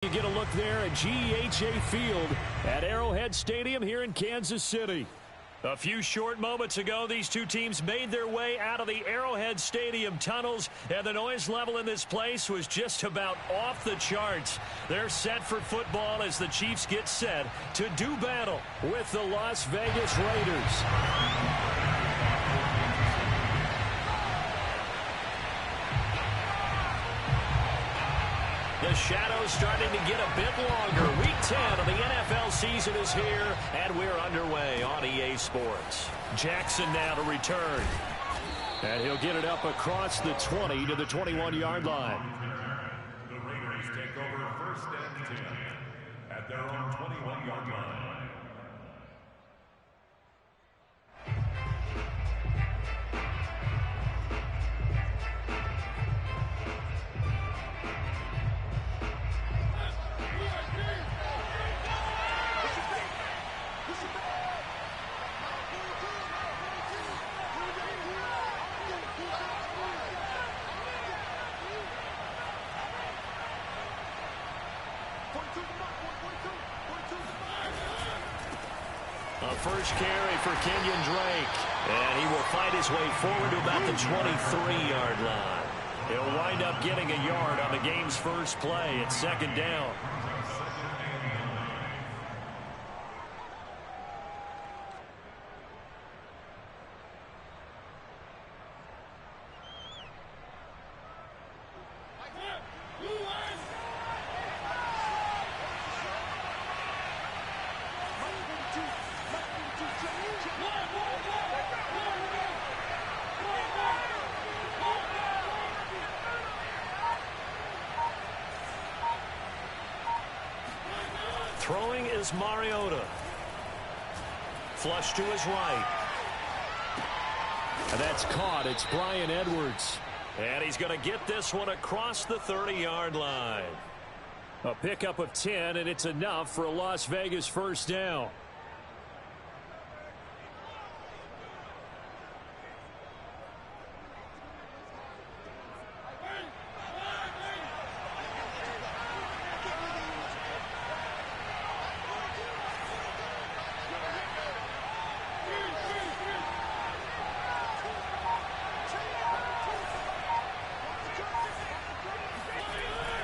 You get a look there at GEHA Field at Arrowhead Stadium here in Kansas City. A few short moments ago, these two teams made their way out of the Arrowhead Stadium tunnels, and the noise level in this place was just about off the charts. They're set for football as the Chiefs get set to do battle with the Las Vegas Raiders. The shadow's starting to get a bit longer. Week 10 of the NFL season is here, and we're underway on EA Sports. Jackson now to return. And he'll get it up across the 20 to the 21-yard line. The Raiders take over first and 10 at their own 21-yard line. A first carry for Kenyon Drake. And he will fight his way forward to about the 23-yard line. He'll wind up getting a yard on the game's first play at second down. Throwing is Mariota. Flush to his right. And that's caught. It's Bryan Edwards. And he's going to get this one across the 30-yard line. A pickup of 10, and it's enough for a Las Vegas first down.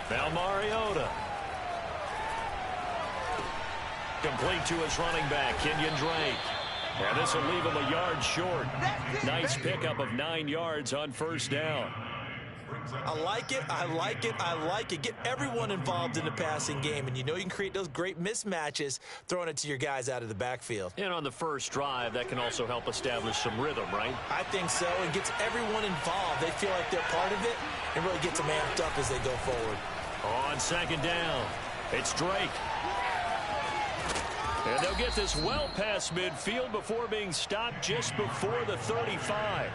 Now Mariota. Complete to his running back, Kenyon Drake. And this will leave him a yard short. Nice pickup of 9 yards on first down. I like it, I like it, I like it. Get everyone involved in the passing game, and you know you can create those great mismatches throwing it to your guys out of the backfield. And on the first drive, that can also help establish some rhythm, right? I think so. It gets everyone involved. They feel like they're part of it, and really gets them amped up as they go forward. On second down, it's Drake. And they'll get this well past midfield before being stopped just before the 35.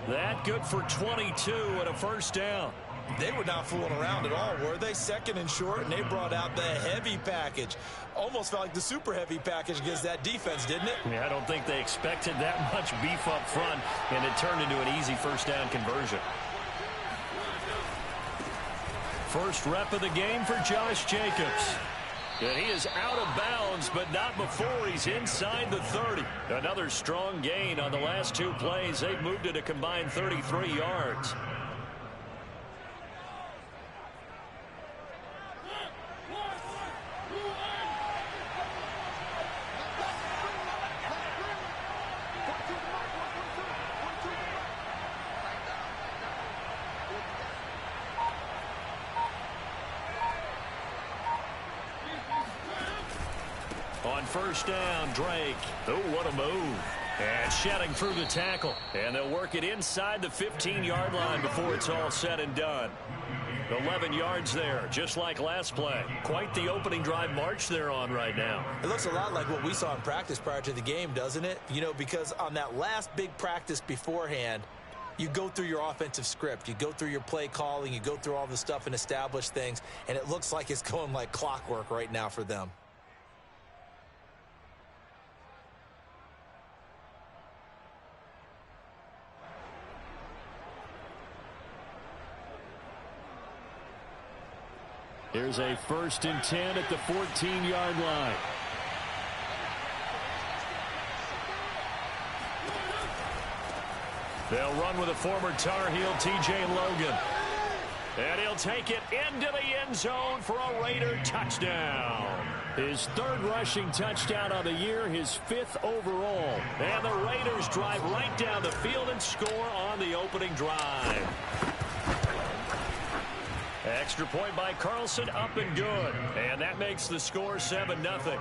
That good for 22 and a first down. They were not fooling around at all, were they? Second and short, and they brought out the heavy package. Almost felt like the super heavy package against that defense, didn't it? Yeah, I don't think they expected that much beef up front, and it turned into an easy first down conversion. First rep of the game for Josh Jacobs. And he is out of bounds, but not before he's inside the 30. Another strong gain on the last 2 plays. They've moved it a combined 33 yards. On first down, Drake. Oh, what a move. And shedding through the tackle. And they'll work it inside the 15-yard line before it's all said and done. 11 yards there, just like last play. Quite the opening drive march they're on right now. It looks a lot like what we saw in practice prior to the game, doesn't it? You know, because on that last big practice beforehand, you go through your offensive script. You go through your play calling. You go through all the stuff and establish things. And it looks like it's going like clockwork right now for them. Here's is a 1st and 10 at the 14-yard line. They'll run with a former Tar Heel, T.J. Logan. And he'll take it into the end zone for a Raider touchdown. His 3rd rushing touchdown of the year, his 5th overall. And the Raiders drive right down the field and score on the opening drive. Extra point by Carlson, up and good. And that makes the score 7-0.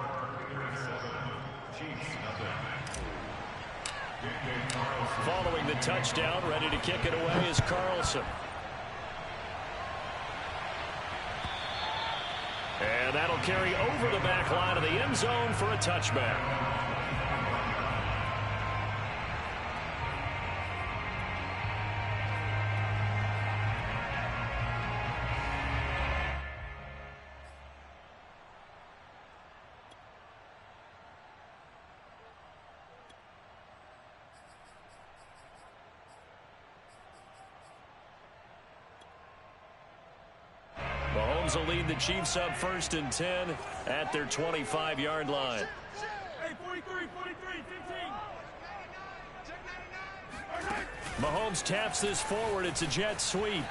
Following the touchdown, ready to kick it away is Carlson. And that'll carry over the back line of the end zone for a touchback. Mahomes will lead the Chiefs up 1st and 10 at their 25-yard line. Hey, 43, 15. Mahomes taps this forward. It's a jet sweep.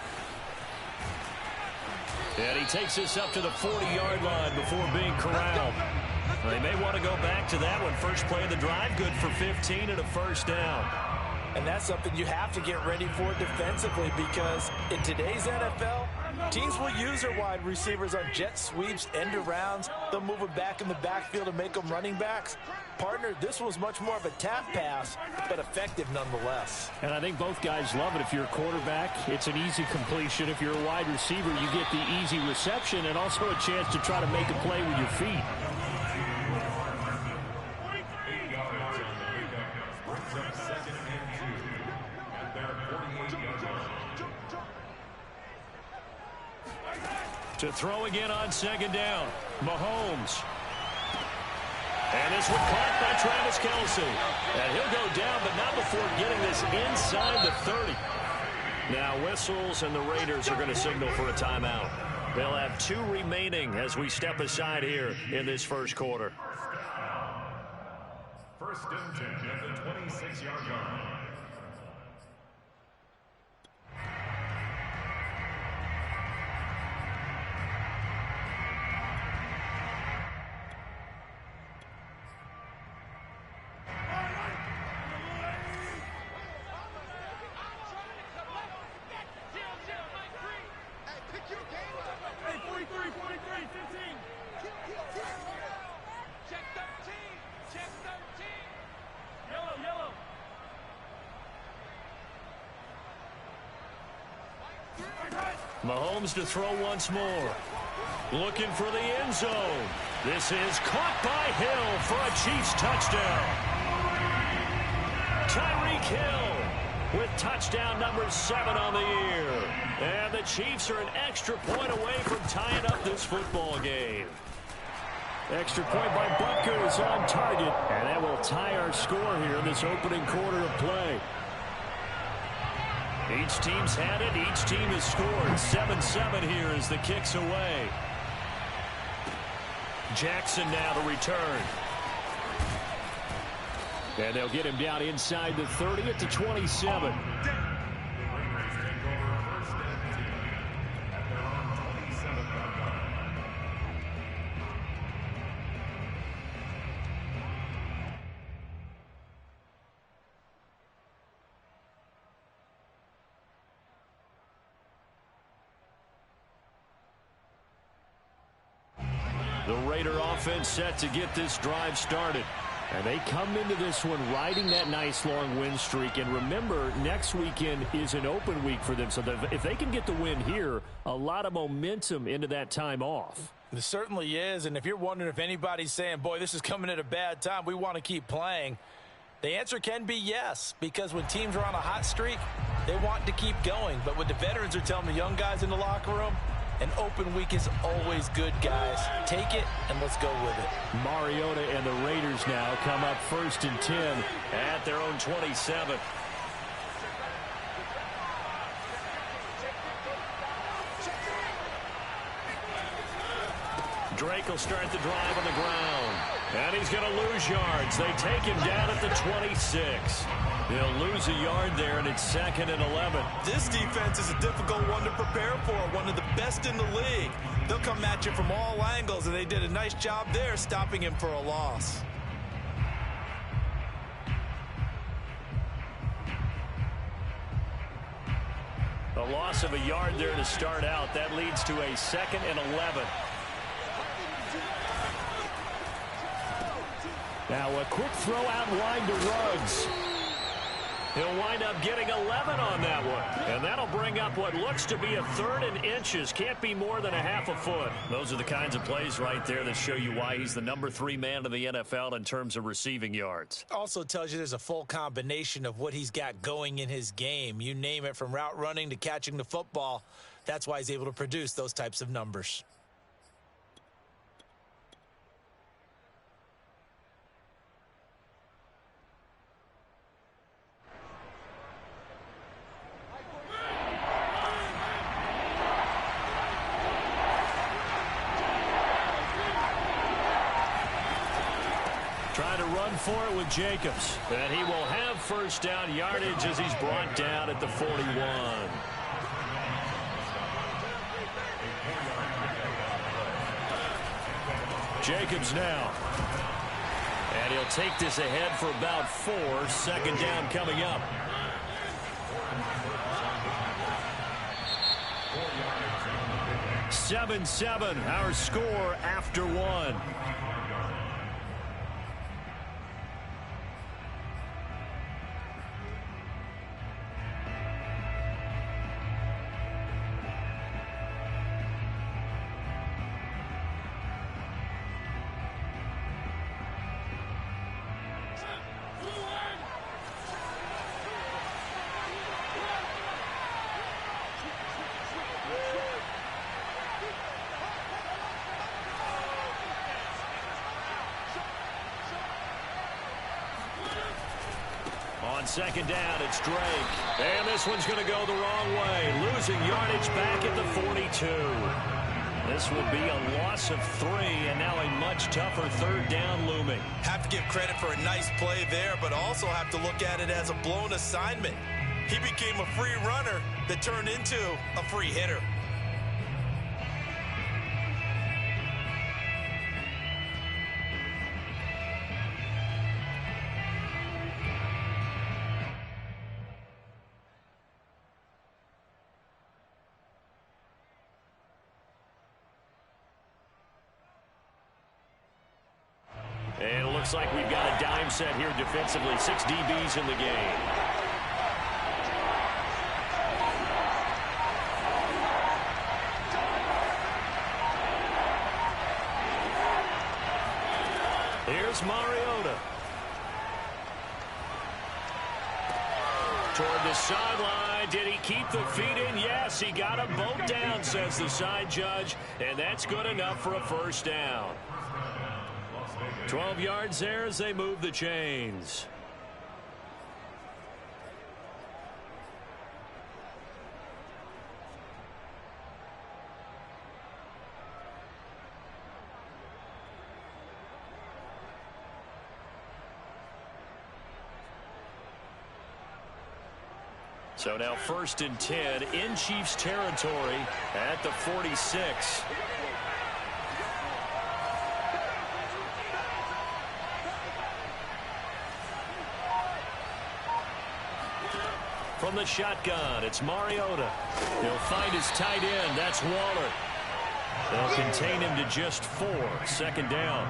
And he takes this up to the 40-yard line before being corralled. They may want to go back to that one. First play of the drive, good for 15 and a 1st down. And that's something you have to get ready for defensively, because in today's NFL, teams will use their wide receivers on jet sweeps, end arounds. They'll move them back in the backfield and make them running backs. Partner, this was much more of a tap pass, but effective nonetheless. And I think both guys love it. If you're a quarterback, it's an easy completion. If you're a wide receiver, you get the easy reception and also a chance to try to make a play with your feet. To throw again on 2nd down, Mahomes. And this one caught by Travis Kelce. And he'll go down, but not before getting this inside the 30. Now whistles, and the Raiders are going to signal for a timeout. They'll have 2 remaining as we step aside here in this 1st quarter. 1st and 10 at the 26-yard line. Mahomes to throw once more. Looking for the end zone. This is caught by Hill for a Chiefs touchdown. Tyreek Hill with touchdown number 7 on the year. And the Chiefs are an extra point away from tying up this football game. Extra point by Butker is on target. And that will tie our score here in this opening quarter of play. Each team's had it. Each team has scored. 7-7 here as the kick's away. Jackson now to return. And they'll get him down inside the 30 at the 27. The Raider offense set to get this drive started. And they come into this one riding that nice long win streak. And remember, next weekend is an open week for them. So if they can get the win here, a lot of momentum into that time off. It certainly is. And if you're wondering if anybody's saying, boy, this is coming at a bad time, we want to keep playing, the answer can be yes. Because when teams are on a hot streak, they want to keep going. But what the veterans are telling the young guys in the locker room, an open week is always good, guys. Take it, and let's go with it. Mariota and the Raiders now come up 1st and 10 at their own 27. Drake will start the drive on the ground. And he's going to lose yards. They take him down at the 26. He'll lose a yard there, and it's 2nd and 11. This defense is a difficult one to prepare for, one of the best in the league. They'll come at you from all angles, and they did a nice job there stopping him for a loss. A loss of a yard there to start out. That leads to a 2nd and 11. Now a quick throw out line to Ruggs. He'll wind up getting 11 on that one. And that'll bring up what looks to be a 3rd and inches. Can't be more than a half a foot. Those are the kinds of plays right there that show you why he's the number 3 man in the NFL in terms of receiving yards. Also tells you there's a full combination of what he's got going in his game. You name it, from route running to catching the football. That's why he's able to produce those types of numbers. Trying to run for it with Jacobs. And he will have first down yardage as he's brought down at the 41. Jacobs now. And he'll take this ahead for about 4. 2nd down coming up. Seven, our score after 1. On 2nd down, it's Drake. And this one's going to go the wrong way. Losing yardage back at the 42. This will be a loss of 3, and now a much tougher 3rd down looming. Have to give credit for a nice play there, but also have to look at it as a blown assignment. He became a free runner that turned into a free hitter. And it looks like we've got a dime set here defensively. 6 DBs in the game. Here's Mariota. Toward the sideline. Did he keep the feet in? Yes, he got them both down, says the side judge. And that's good enough for a first down. 12 yards there as they move the chains. So now 1st and 10 in Chiefs territory at the 46. From the shotgun, it's Mariota. He'll find his tight end. That's Waller. They'll contain him to just 4. 2nd down.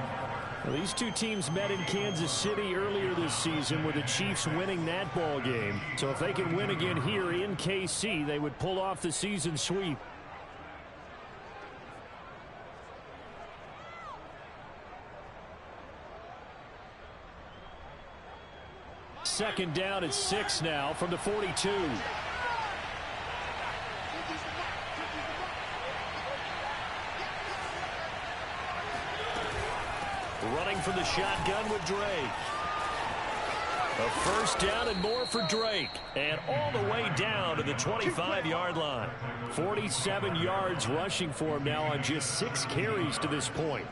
Well, these two teams met in Kansas City earlier this season with the Chiefs winning that ball game. So if they can win again here in KC, they would pull off the season sweep. Second down at 6 now from the 42. Running from the shotgun with Drake. A first down and more for Drake. And all the way down to the 25-yard line. 47 yards rushing for him now on just 6 carries to this point.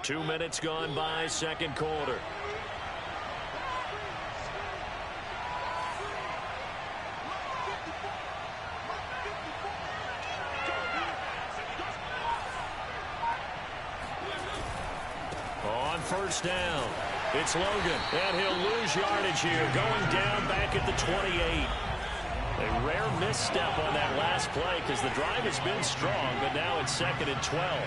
Two minutes gone by, second quarter. On first down, it's Logan, and he'll lose yardage here, going down back at the 28. A rare misstep on that last play because the drive has been strong, but now it's second and 12.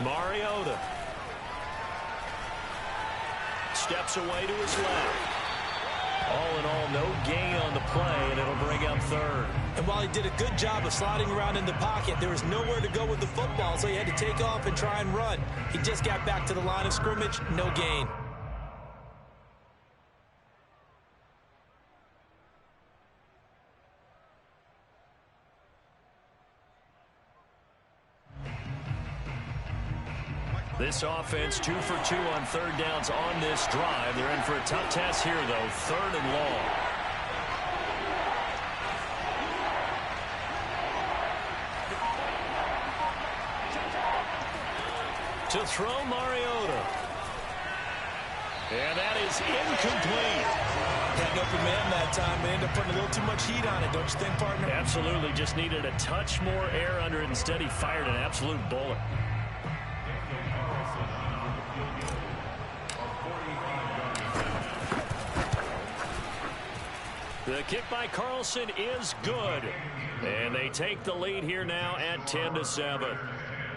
Mariota steps away to his left. All in all, no gain on the play, and it'll bring up third. And while he did a good job of sliding around in the pocket, there was nowhere to go with the football, so he had to take off and try and run. He just got back to the line of scrimmage, no gain. This offense 2 for 2 on third downs on this drive. They're in for a tough test here, though. Third and long. To throw Mariota. And that is incomplete. Had an open man that time. They ended up putting a little too much heat on it, don't you think, partner? Absolutely. Just needed a touch more air under it. Instead, he fired an absolute bullet. The kick by Carlson is good. And they take the lead here now at 10-7.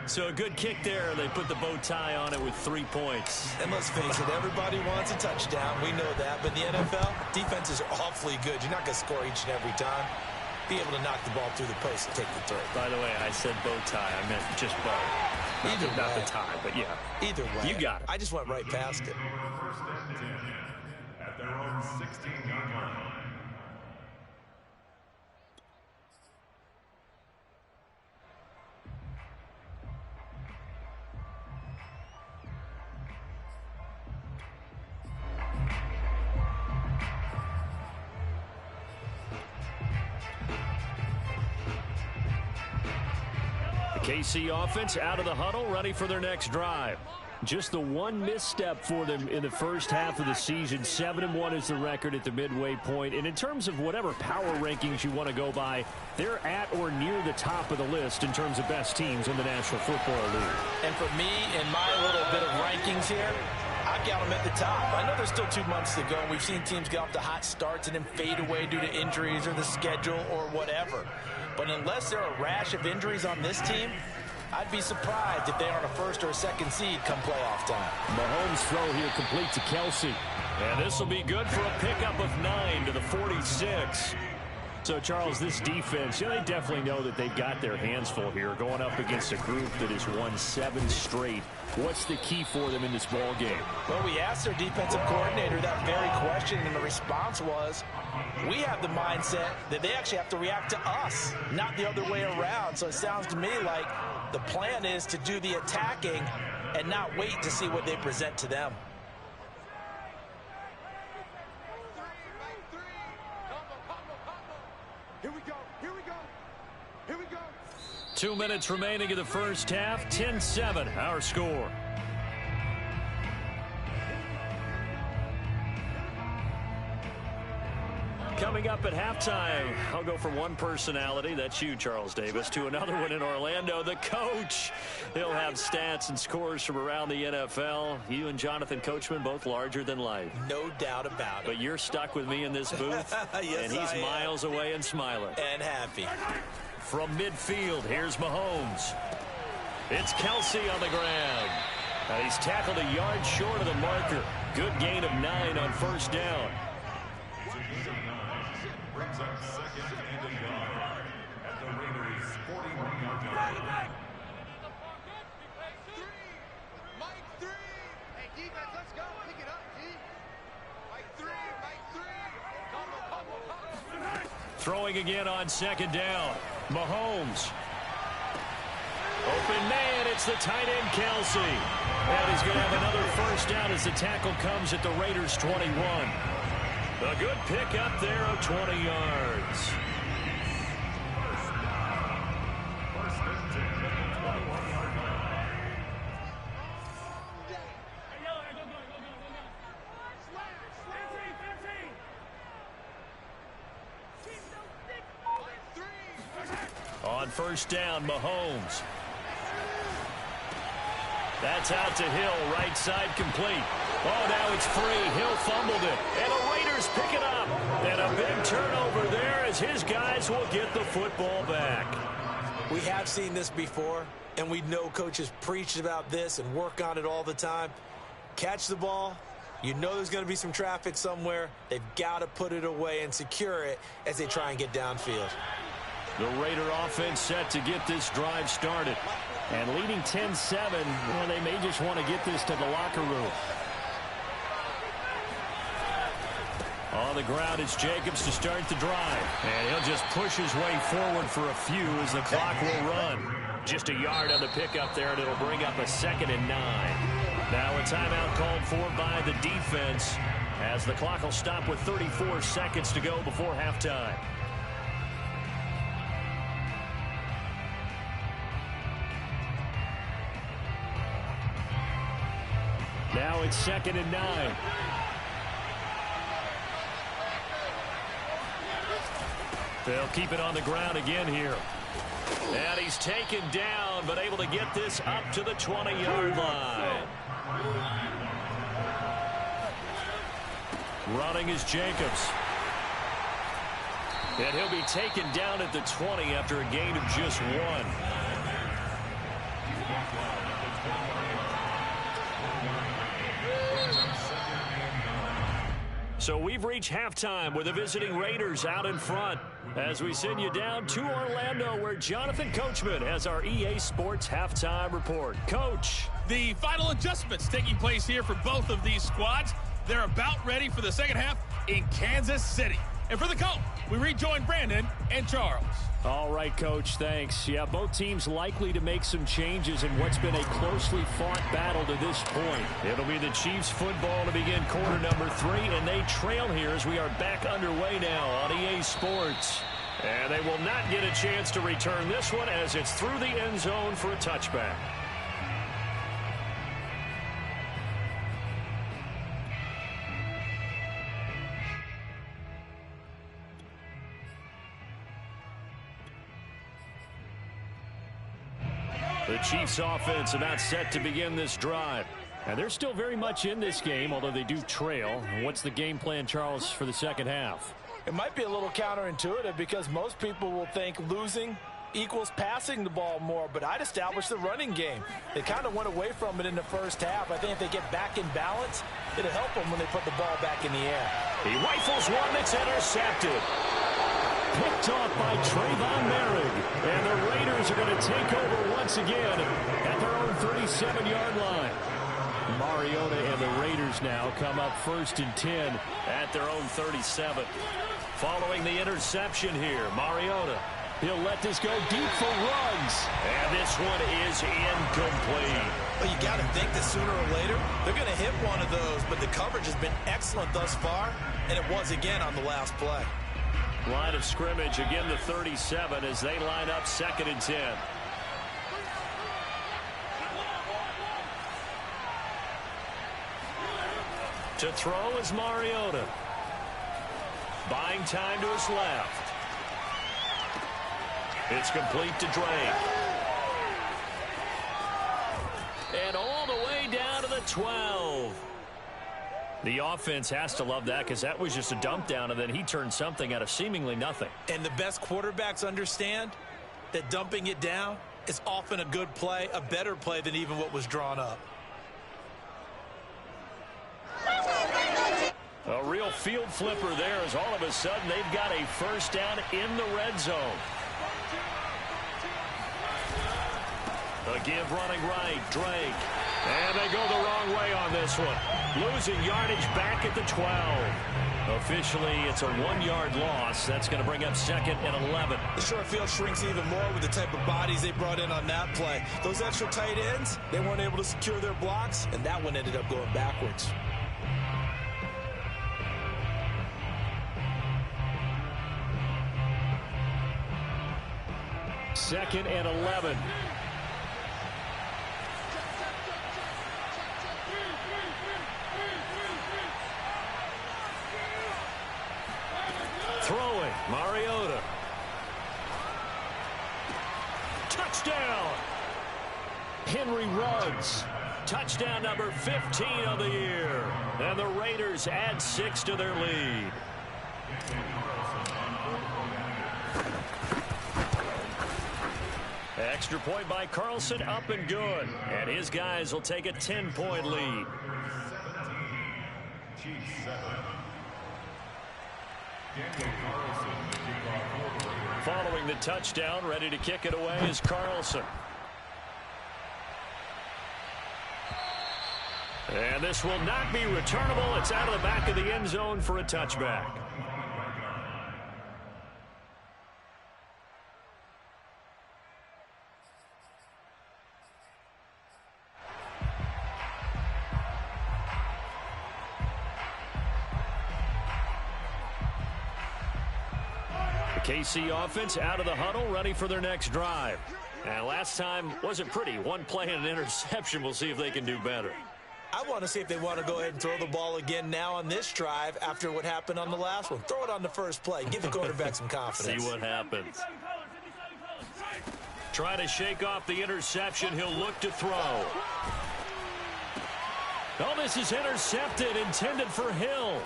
So a good kick there. They put the bow tie on it with 3 points. And let's face it, everybody wants a touchdown. We know that. But in the NFL, defenses are awfully good. You're not going to score each and every time. Be able to knock the ball through the post and take the throw. By the way, I said bow tie. I meant just bow. Not the tie, but yeah. Either way. You got it. I just went right past it. First and 10 at their own 16-yard line. KC offense out of the huddle, ready for their next drive. Just the one misstep for them in the first half of the season. 7-1 is the record at the midway point. And in terms of whatever power rankings you want to go by, they're at or near the top of the list in terms of best teams in the National Football League. And for me, in my little bit of rankings here, I've got them at the top. I know there's still 2 months to go. We've seen teams get off to hot starts and then fade away due to injuries or the schedule or whatever. But unless there are a rash of injuries on this team, I'd be surprised if they aren't a first or a second seed come playoff time. Mahomes' throw here complete to Kelsey. And this will be good for a pickup of 9 to the 46. So, Charles, this defense, they definitely know that they've got their hands full here going up against a group that has won 7 straight. What's the key for them in this ball game? Well, we asked their defensive coordinator that very question, and the response was, we have the mindset that they actually have to react to us, not the other way around. So it sounds to me like the plan is to do the attacking and not wait to see what they present to them. Here we go. Here we go. Here we go. 2 minutes remaining in the first half. 10-7, our score. Coming up at halftime, I'll go from one personality, that's you, Charles Davis, to another one in Orlando, the coach. He'll have stats and scores from around the NFL. You and Jonathan Coachman, both larger than life. No doubt about it. But you're stuck with me in this booth, Yes, and he's I am. miles away and smiling. And happy. From midfield, here's Mahomes. It's Kelsey on the ground. And he's tackled a yard short of the marker. Good gain of 9 on first down. Brings up second and a yard at the Raiders' 41-yard line. Mike 3. Hey, defense, let's go. Pick it up, G. Mike 3. Mike 3. Throwing again on second down. Mahomes. Open man, it's the tight end, Kelsey. And he's going to have another first down as the tackle comes at the Raiders' 21. A good pick up there of 20 yards. First and 10 at the 21-yard line. On first down, Mahomes. That's out to Hill, right side complete. Oh, now it's free. Hill fumbled it. And the Raiders pick it up. And a big turnover there as his guys will get the football back. We have seen this before, and we know coaches preach about this and work on it all the time. Catch the ball. You know there's going to be some traffic somewhere. They've got to put it away and secure it as they try and get downfield. The Raider offense set to get this drive started. And leading 10-7, well, they may just want to get this to the locker room. On the ground, it's Jacobs to start the drive. And he'll just push his way forward for a few as the clock will run. Just a yard on the pickup there, and it'll bring up a 2nd and 9. Now a timeout called for by the defense as the clock will stop with 34 seconds to go before halftime. Now it's 2nd and 9. They'll keep it on the ground again here. And he's taken down, but able to get this up to the 20-yard line. Running is Jacobs. And he'll be taken down at the 20 after a gain of just 1. So we've reached halftime with the visiting Raiders out in front as we send you down to Orlando where Jonathan Coachman has our EA Sports halftime report. Coach. The final adjustments taking place here for both of these squads. They're about ready for the second half in Kansas City. And for the call, we rejoin Brandon and Charles. All right, Coach, thanks. Yeah, both teams likely to make some changes in what's been a closely fought battle to this point. It'll be the Chiefs football to begin quarter number 3, and they trail here as we are back underway now on EA Sports. And they will not get a chance to return this one as it's through the end zone for a touchback. The Chiefs offense about set to begin this drive. And they're still very much in this game, although they do trail. What's the game plan, Charles, for the second half? It might be a little counterintuitive because most people will think losing equals passing the ball more, but I'd establish the running game. They kind of went away from it in the first half. I think if they get back in balance, it'll help them when they put the ball back in the air. He rifles one that's intercepted. Picked off by Trayvon Merrick. And the Raiders are going to take over once again at their own 37-yard line. Mariota and the Raiders now come up 1st and 10 at their own 37. Following the interception here, Mariota. He'll let this go deep for Ruggs. And this one is incomplete. Well, you got to think that sooner or later, they're going to hit one of those, but the coverage has been excellent thus far, and it was again on the last play. Line of scrimmage, again the 37 as they line up 2nd and 10. To throw is Mariota. Buying time to his left. It's complete to Drake. And all the way down to the 12. The offense has to love that because that was just a dump down, and then he turned something out of seemingly nothing. And the best quarterbacks understand that dumping it down is often a good play, a better play than even what was drawn up. A real field flipper there as all of a sudden they've got a first down in the red zone. A give running right, Drake. And they go the wrong way on this one. Losing yardage back at the 12. Officially, it's a 1-yard loss. That's going to bring up 2nd and 11. The short field shrinks even more with the type of bodies they brought in on that play. Those extra tight ends, they weren't able to secure their blocks, and that one ended up going backwards. Second and 11. Throwing, Mariota. Touchdown! Henry Ruggs. Touchdown number 15 of the year. And the Raiders add 6 to their lead. Extra point by Carlson, up and good. And his guys will take a 10-point lead. Following the touchdown, ready to kick it away is Carlson. And this will not be returnable. It's out of the back of the end zone for a touchback. KC offense out of the huddle, ready for their next drive. And last time wasn't pretty. One play and an interception. We'll see if they can do better. I want to see if they want to go ahead and throw the ball again now on this drive after what happened on the last one. Throw it on the first play. Give the quarterback some confidence. See what happens. Try to shake off the interception. He'll look to throw. Oh, this is intercepted, intended for Hill.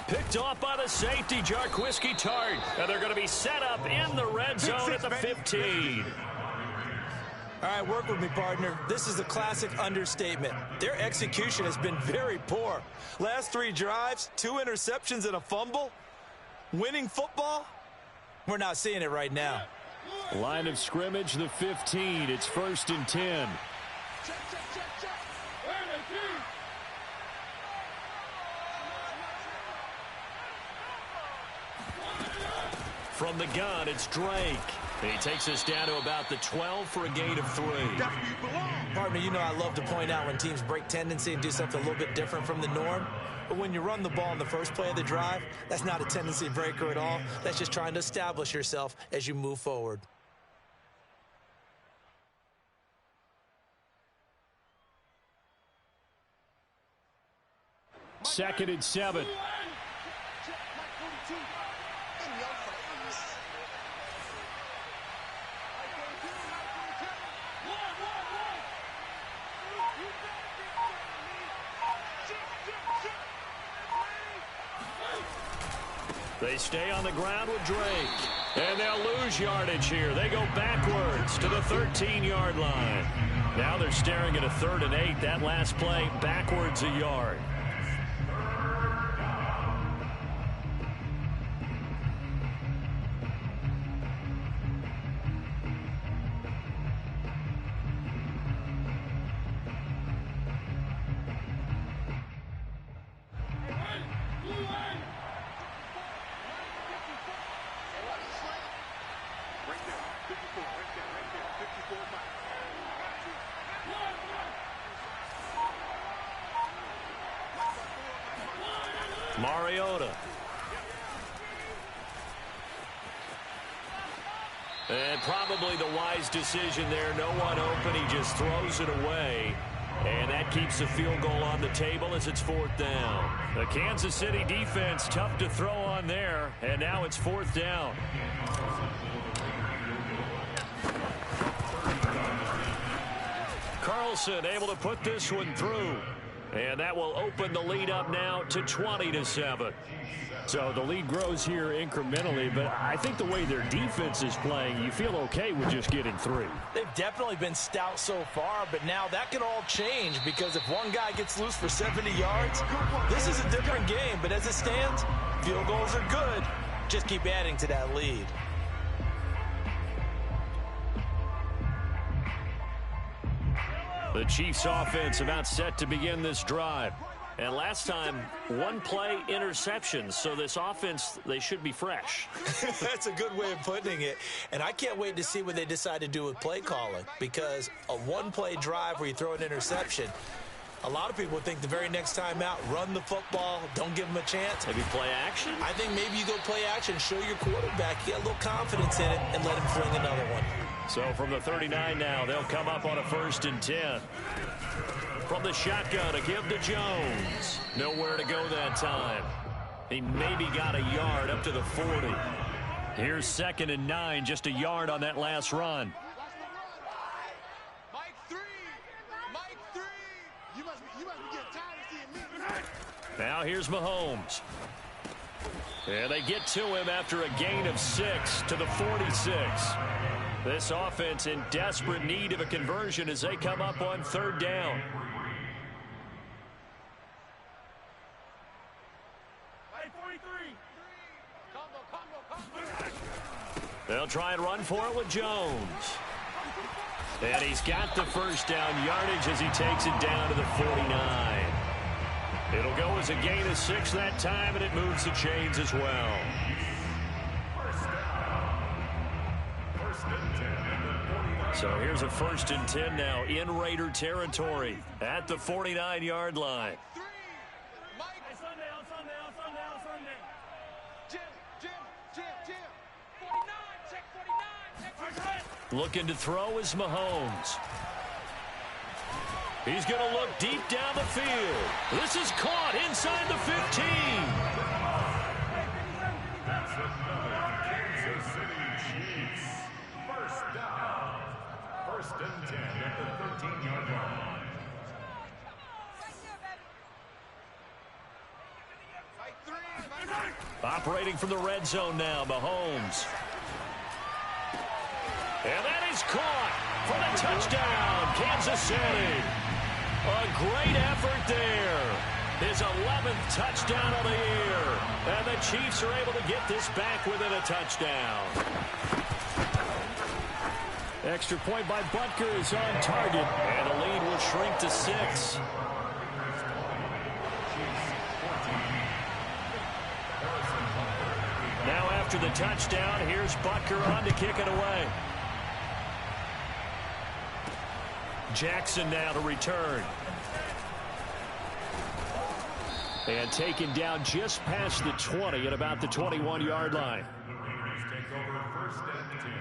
Picked off by the safety, Jarquiski Tart. And they're going to be set up in the red zone at the 15. All right, work with me, partner. This is a classic understatement. Their execution has been very poor. Last 3 drives, 2 interceptions and a fumble. Winning football? We're not seeing it right now. Line of scrimmage, the 15. It's 1st and 10. From the gun, it's Drake. He takes us down to about the 12 for a gain of 3. Partner, you know I love to point out when teams break tendency and do something a little bit different from the norm. But when you run the ball in the first play of the drive, that's not a tendency breaker at all. That's just trying to establish yourself as you move forward. Second and 7. They stay on the ground with Drake. And they'll lose yardage here. They go backwards to the 13-yard line. Now they're staring at a 3rd and 8. That last play, backwards a yard. Mariota. And probably the wise decision there. No one open. He just throws it away. And that keeps the field goal on the table as it's 4th down. The Kansas City defense tough to throw on there. And now it's 4th down. Carlson able to put this one through. And that will open the lead up now to 20-7. So the lead grows here incrementally, but I think the way their defense is playing, you feel okay with just getting 3. They've definitely been stout so far, but now that can all change because if one guy gets loose for 70 yards, this is a different game. But as it stands, field goals are good. Just keep adding to that lead. The Chiefs offense about set to begin this drive. And last time, one play interception. So this offense, they should be fresh. That's a good way of putting it. And I can't wait to see what they decide to do with play calling, because a one-play drive where you throw an interception, a lot of people think the very next time out, run the football, don't give them a chance. Maybe play action? I think maybe you go play action, show your quarterback you got a little confidence in it, and let him fling another one. So from the 39 now, they'll come up on a 1st and 10. From the shotgun, a give to Jones. Nowhere to go that time. He maybe got a yard up to the 40. Here's 2nd and 9, just a yard on that last run. Mike 3. Mike 3. You must be getting tired of seeing me. Now here's Mahomes. And they get to him after a gain of 6 to the 46. This offense in desperate need of a conversion as they come up on 3rd down. They'll try and run for it with Jones. And he's got the 1st down yardage as he takes it down to the 49. It'll go as a gain of 6 that time, and it moves the chains as well. So here's a 1st and 10 now in Raider territory at the 49-yard line. Looking to throw is Mahomes. He's going to look deep down the field. This is caught inside the 15. That's another Kansas City Chiefs. 1st down. 1st and 10 at the 13-yard line. Operating from the red zone now, Mahomes. And that is caught for the touchdown, Kansas City. A great effort there. His 11th touchdown of the year. And the Chiefs are able to get this back within a touchdown. Extra point by Butker is on target. And the lead will shrink to 6. Now after the touchdown, here's Butker on to kick it away. Jackson now to return. And taken down just past the 20 at about the 21-yard line. The Raiders take over 1st and 10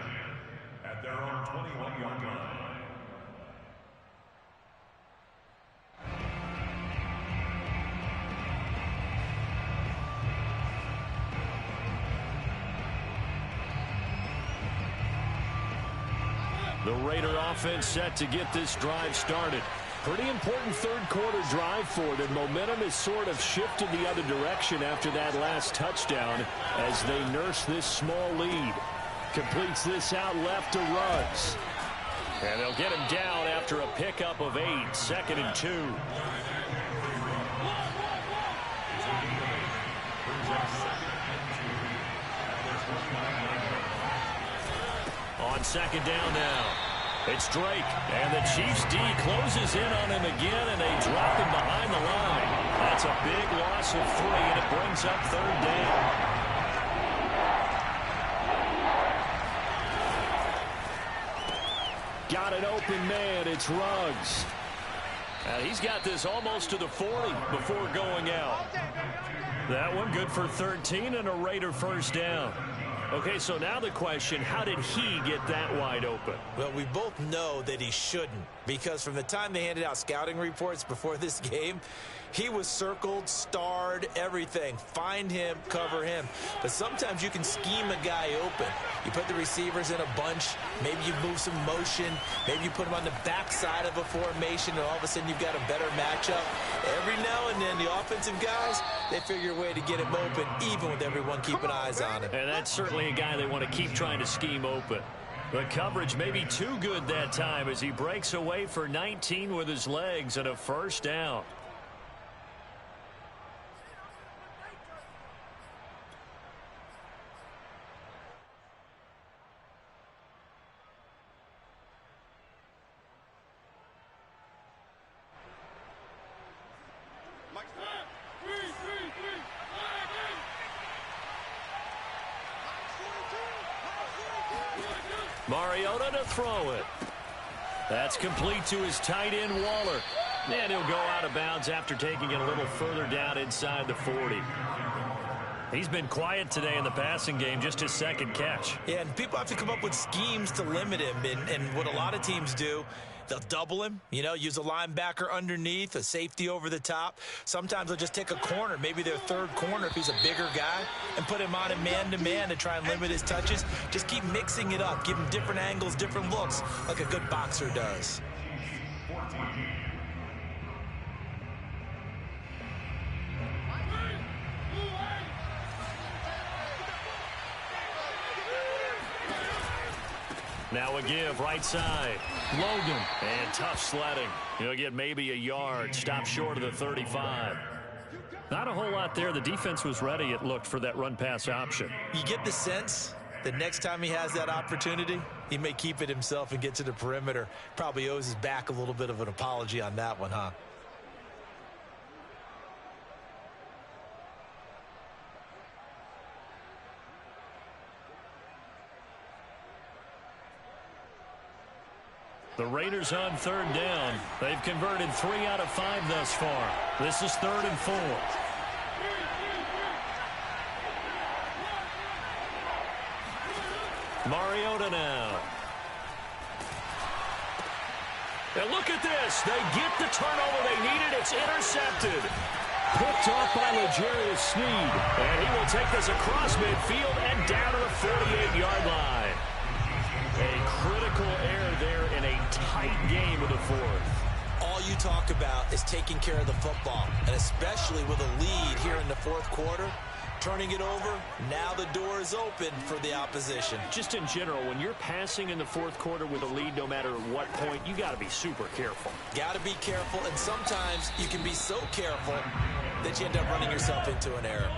at their own 21-yard line. The Raider offense set to get this drive started. Pretty important 3rd quarter drive for them. Momentum has sort of shifted the other direction after that last touchdown as they nurse this small lead. Completes this out left to Ruggs. And they'll get him down after a pickup of 8. 2nd and 2. On 2nd down now. It's Drake, and the Chiefs D closes in on him again, and they drop him behind the line. That's a big loss of 3, and it brings up 3rd down. Got an open man. It's Ruggs. He's got this almost to the 40 before going out. That one good for 13 and a Raider 1st down. Okay, so now the question, how did he get that wide open? Well, we both know that he shouldn't, because from the time they handed out scouting reports before this game, He was circled, starred, everything. Find him, cover him. But sometimes you can scheme a guy open. You put the receivers in a bunch. Maybe you move some motion. Maybe you put them on the backside of a formation, and all of a sudden you've got a better matchup. Every now and then, the offensive guys, they figure a way to get him open, even with everyone keeping eyes on him. And that's certainly a guy they want to keep trying to scheme open. The coverage may be too good that time as he breaks away for 19 with his legs and a first down. Mariota to throw it. That's complete to his tight end, Waller. And he'll go out of bounds after taking it a little further down inside the 40. He's been quiet today in the passing game, just his second catch. Yeah, and people have to come up with schemes to limit him. And what a lot of teams do, they'll double him, use a linebacker underneath, a safety over the top. Sometimes they'll just take a corner, maybe their third corner if he's a bigger guy, and put him on a man-to-man to try and limit his touches. Just keep mixing it up, give him different angles, different looks, like a good boxer does. Now a give, right side. Logan. And tough sledding. He'll get maybe a yard. Stop short of the 35. Not a whole lot there. The defense was ready, it looked, for that run-pass option. You get the sense that next time he has that opportunity, he may keep it himself and get to the perimeter. Probably owes his back a little bit of an apology on that one, huh? The Raiders on third down. They've converted 3 out of 5 thus far. This is 3rd and 4. Mariota now. And look at this. They get the turnover they needed. It's intercepted. Picked off by L'Jarius Sneed. And he will take this across midfield and down to the 48-yard line. A critical error there in a tight game of the 4th. All you talk about is taking care of the football, and especially with a lead here in the 4th quarter, turning it over, now the door is open for the opposition. Just in general, when you're passing in the 4th quarter with a lead, no matter what point, you got to be super careful. Got to be careful, and sometimes you can be so careful that you end up running yourself into an error.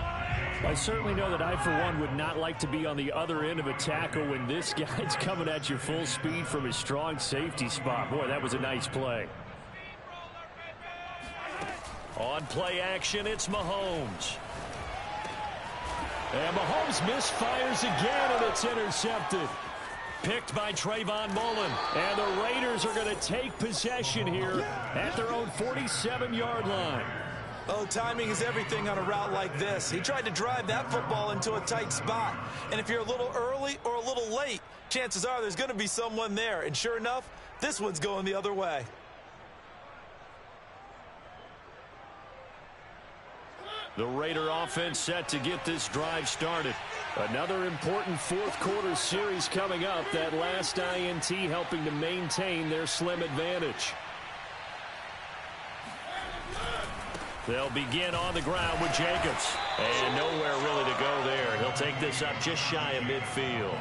I certainly know that I, for one, would not like to be on the other end of a tackle when this guy's coming at you full speed from his strong safety spot. Boy, that was a nice play. On play action, it's Mahomes. And Mahomes misfires again, and it's intercepted. Picked by Trayvon Mullen. And the Raiders are going to take possession here at their own 47-yard line. Oh, timing is everything on a route like this. He tried to drive that football into a tight spot. And if you're a little early or a little late, chances are there's going to be someone there. And sure enough, this one's going the other way. The Raider offense set to get this drive started. Another important 4th quarter series coming up. That last INT helping to maintain their slim advantage. They'll begin on the ground with Jacobs. And nowhere really to go there. He'll take this up just shy of midfield.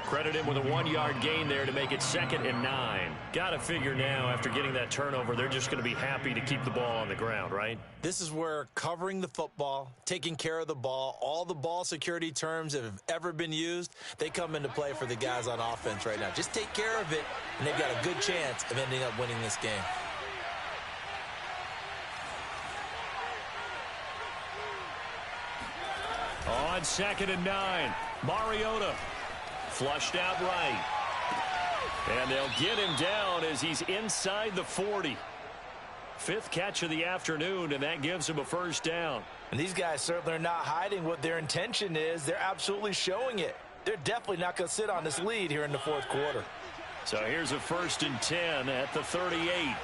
Credit him with a 1-yard gain there to make it 2nd and 9. Got to figure now, after getting that turnover, they're just going to be happy to keep the ball on the ground, right? This is where covering the football, taking care of the ball, all the ball security terms that have ever been used, they come into play for the guys on offense right now. Just take care of it, and they've got a good chance of ending up winning this game. On 2nd and 9, Mariota flushed out right. And they'll get him down as he's inside the 40. 5th catch of the afternoon, and that gives him a first down. And these guys certainly are not hiding what their intention is. They're absolutely showing it. They're definitely not going to sit on this lead here in the 4th quarter. So here's a 1st and 10 at the 38.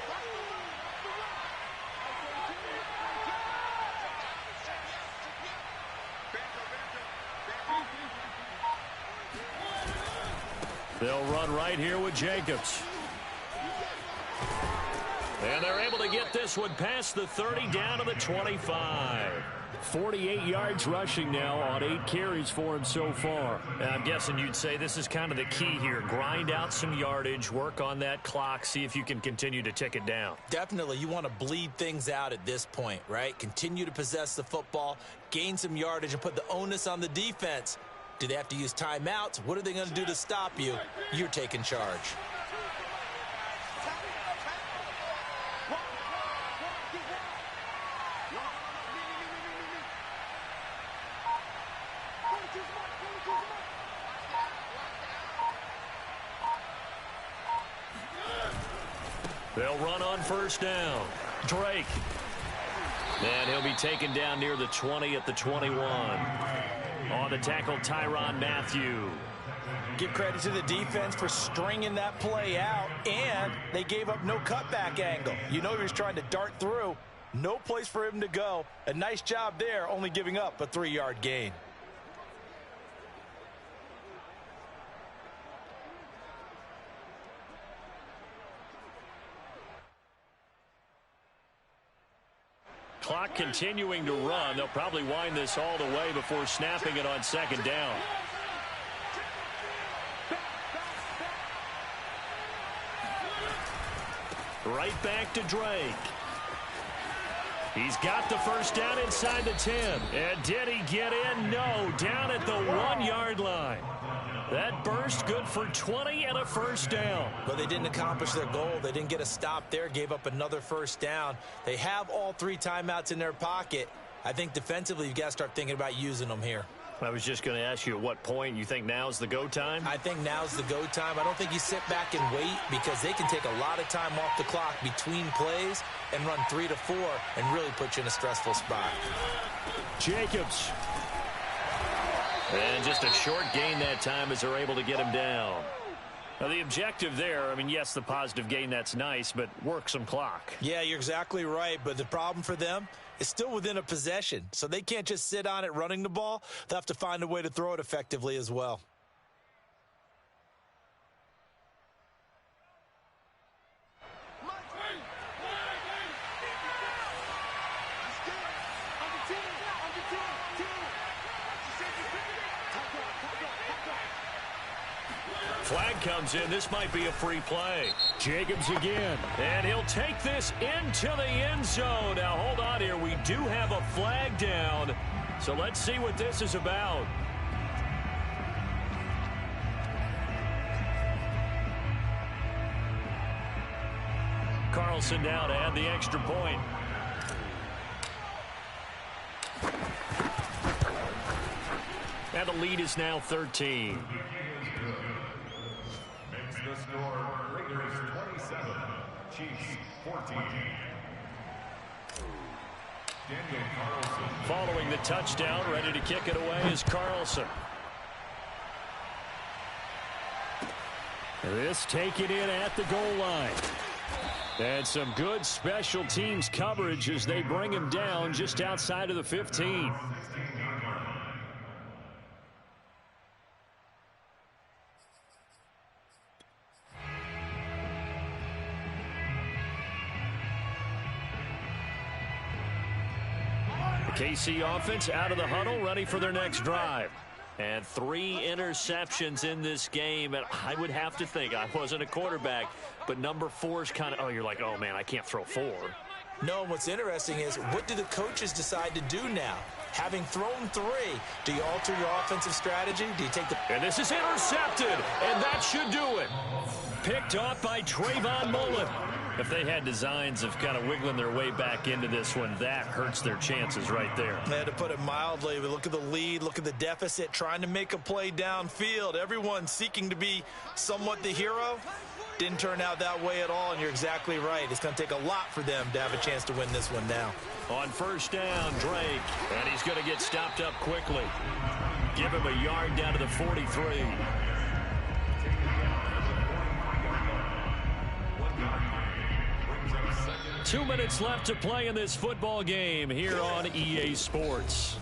They'll run right here with Jacobs. And they're able to get this one past the 30 down to the 25. 48 yards rushing now on 8 carries for him so far. I'm guessing you'd say this is kind of the key here. Grind out some yardage, work on that clock, see if you can continue to tick it down. Definitely, you want to bleed things out at this point, right? Continue to possess the football, gain some yardage, and put the onus on the defense. Do they have to use timeouts? What are they going to do to stop you? You're taking charge. They'll run on first down. Drake. And he'll be taken down near the 20 at the 21. On the tackle, Tyrann Mathieu. Give credit to the defense for stringing that play out, and they gave up no cutback angle. You know he was trying to dart through. No place for him to go. A nice job there, only giving up a 3-yard gain. Clock continuing to run. They'll probably wind this all the way before snapping it on second down. Right back to Drake. He's got the first down inside the 10. And did he get in? No, down at the 1-yard line. That burst good for 20 and a first down. But they didn't accomplish their goal. They didn't get a stop there, gave up another first down. They have all 3 timeouts in their pocket. I think defensively you've got to start thinking about using them here. I was just going to ask you at what point you think now's the go time? I think now's the go time. I don't think you sit back and wait because they can take a lot of time off the clock between plays and run 3 to 4 and really put you in a stressful spot. Jacobs. And just a short gain that time as they're able to get him down. Now, the objective there, I mean, yes, the positive gain, that's nice, but work some clock. Yeah, you're exactly right, but the problem for them is still within a possession, so they can't just sit on it running the ball. They'll have to find a way to throw it effectively as well. Flag comes in. This might be a free play. Jacobs again. And he'll take this into the end zone. Now, hold on here. We do have a flag down. So let's see what this is about. Carlson now to add the extra point. And the lead is now 13. The score, Raiders 27, Chiefs 14. Daniel Carlson. Following the touchdown, ready to kick it away is Carlson. This taken in at the goal line. And some good special teams coverage as they bring him down just outside of the 15. KC offense out of the huddle, ready for their next drive. And 3 interceptions in this game. And I would have to think, I wasn't a quarterback, but number 4 is kind of, oh, you're like, oh, man, I can't throw 4. No, what's interesting is what do the coaches decide to do now? Having thrown 3, do you alter your offensive strategy? Do you take the... And this is intercepted, and that should do it. Picked off by Trayvon Mullen. If they had designs of kind of wiggling their way back into this one, that hurts their chances right there. They had to put it mildly, but look at the lead, look at the deficit, trying to make a play downfield. Everyone seeking to be somewhat the hero. Didn't turn out that way at all, and you're exactly right. It's going to take a lot for them to have a chance to win this one now. On first down, Drake, and he's going to get stopped up quickly. Give him a yard down to the 43. 2 minutes left to play in this football game here on EA Sports.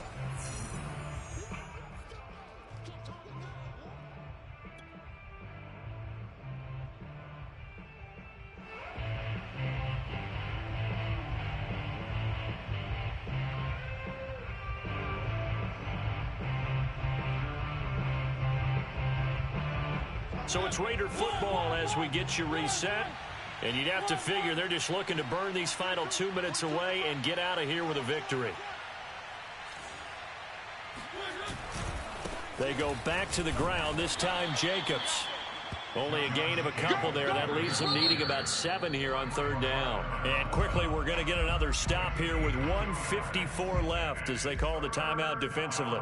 So it's Raider football as we get you reset. And you'd have to figure they're just looking to burn these final 2 minutes away and get out of here with a victory. They go back to the ground, this time Jacobs. Only a gain of a couple there. That leaves them needing about 7 here on 3rd down. And quickly we're going to get another stop here with 1:54 left as they call the timeout defensively.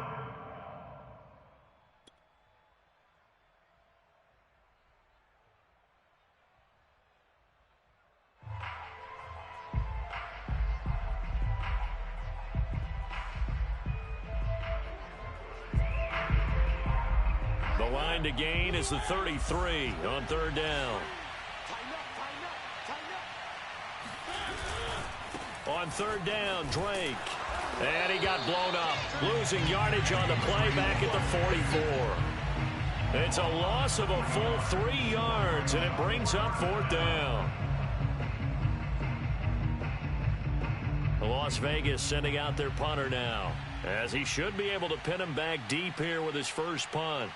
The line to gain is the 33 on 3rd down. On 3rd down, Drake. And he got blown up. Losing yardage on the play back at the 44. It's a loss of a full 3 yards, and it brings up 4th down. Las Vegas sending out their punter now, as he should be able to pin him back deep here with his first punt.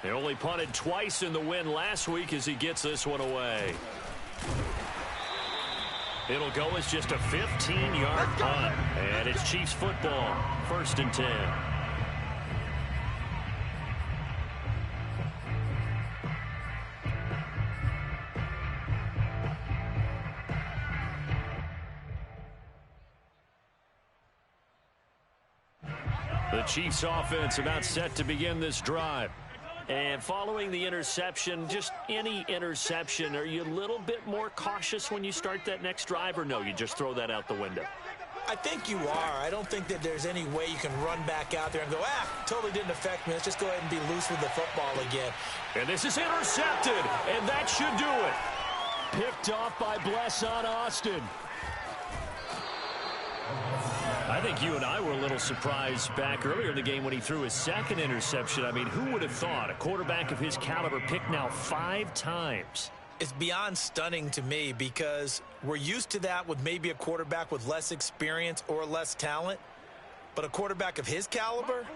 They only punted twice in the win last week as he gets this one away. It'll go as just a 15-yard punt. And it's Chiefs football, 1st and 10. The Chiefs offense about set to begin this drive. And following the interception, just any interception, are you a little bit more cautious when you start that next drive, or no, you just throw that out the window? I think you are. I don't think that there's any way you can run back out there and go, totally didn't affect me. Let's just go ahead and be loose with the football again. And this is intercepted, and that should do it. Picked off by Blesson Austin. I think you and I were a little surprised back earlier in the game when he threw his 2nd interception. I mean, who would have thought a quarterback of his caliber picked now 5 times? It's beyond stunning to me because we're used to that with maybe a quarterback with less experience or less talent. But a quarterback of his caliber,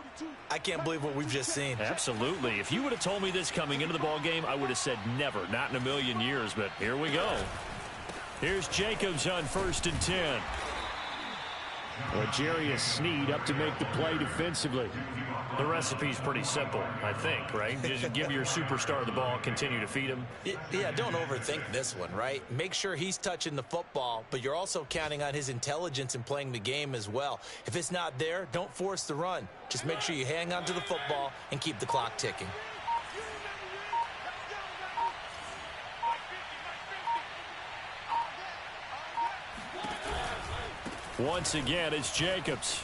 I can't believe what we've just seen. Absolutely. If you would have told me this coming into the ball game, I would have said never, not in a million years. But here we go. Here's Jacobs on 1st and 10. Jarius Sneed up to make the play defensively. The recipe's pretty simple, I think, right? Just give your superstar the ball, continue to feed him. Yeah, don't overthink this one, right? Make sure he's touching the football, but you're also counting on his intelligence in playing the game as well. If it's not there, don't force the run. Just make sure you hang on to the football and keep the clock ticking. Once again, it's Jacobs.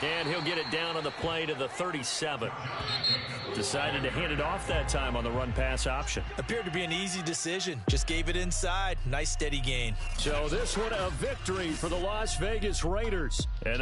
And he'll get it down on the play to the 37. Decided to hand it off that time on the run-pass option. Appeared to be an easy decision. Just gave it inside. Nice steady gain. So this one a victory for the Las Vegas Raiders. And